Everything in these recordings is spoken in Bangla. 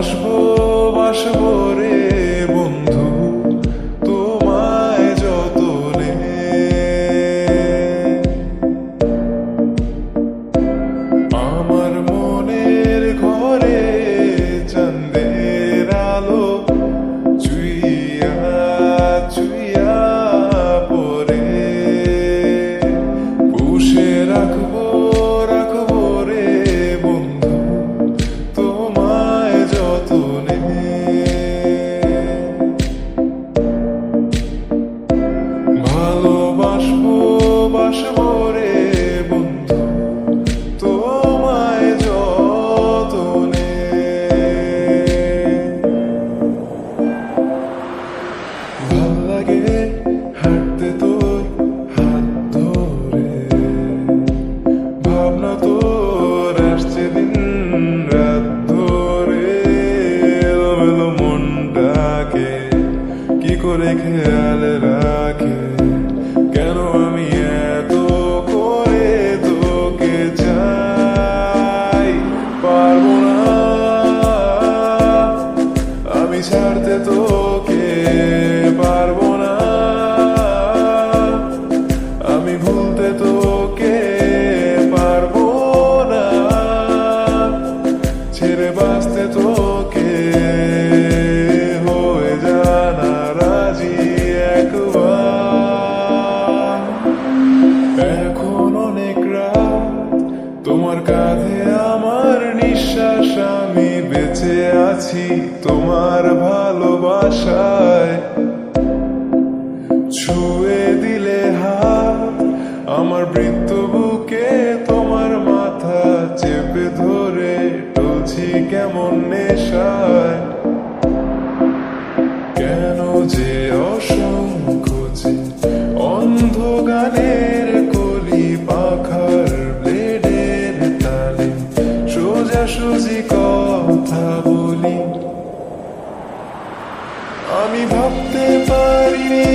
বাসবো বাসবো রে বন্ধু তোমায় যতনে। আমার মনের ঘরে চাঁদের আলো চুইয়া চুইয়া পরে পুষে রাখবো রাখবো রে বন্ধু তোমায় যতনে। ভালোবাসবো বাসবো রে বন্ধু তোমায় যতনে। ভাল লাগে হাঁটতে তোর হাত ধরে, ভাবনা তোর আসছে দিন রাত ধরে। এলোমেলো মনটাকে কি করে খেয়াল রাখে, কেন আমি এত করে তোকে চাই। পারবো না আমি ছাড়তে তোকে, পারবো না আমি ভুলতে তোকে, পারবো না ছেড়ে বাঁচতে তোকে। হয়ে জানা রাজি একবার। এখন অনেক রাত তোমার কাঁধে আমার নিঃশ্বাস, আমি বেঁচে আছি তোমার ভালোবাসায়। ছুঁয়ে দিলে হাত আমার বৃত্ত বুকে, তোমার মাথা চেপে ধরে টলছি কেমন নেশায়। কেন যে অসংখ্য যে অন্ধ গানের কলি পাখার ব্লেডের তালে সোজাসুজি কথা বলি। আমি ভাবতে পারিনি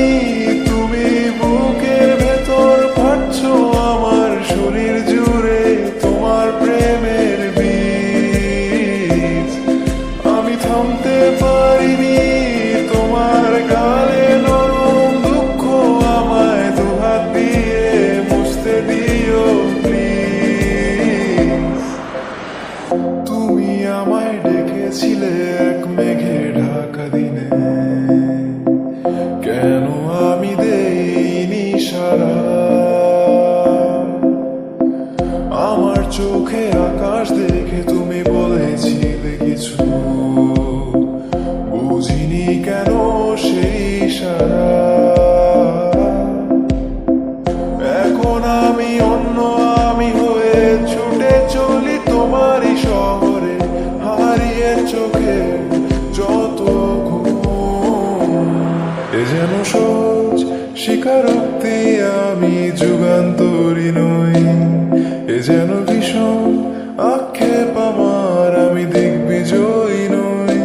তুমি বুকের ভেতর ফাটছো আমার শরীর জুড়ে তোমার প্রেমের বীজ। আমি থামতে পারিনি তোমার গালে নরম দুঃখ, আমায় দুহাত দিয়ে মুছতে দিও প্লিজ। তুমি আমায় ডেকেছিলে এক মেঘে ঢাকা দিনে, কেন আমি দেইনি সাড়া। আমার চোখে আকাশ দেখে তুমি বলেছিলে কিছু, বুঝিনি কেন সেই সারা। এখন আমি অন্য আমি হয়ে ছুটে চলি তোমারই শহরে, হারিয়ে চোখে যত ঘুম। এ যেন সহজ স্বীকারোক্তি আমি যুগান্তরী নই, এ যেন ভীষণ আক্ষেপ আমার আমি দিগ্বিজয়ী নই।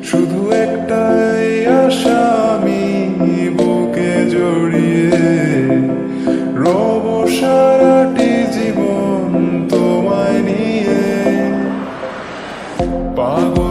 শুধু একটাই আশা আমি বুকে জড়িয়ে রব সারাটি জীবন তোমায় নিয়ে। পাগল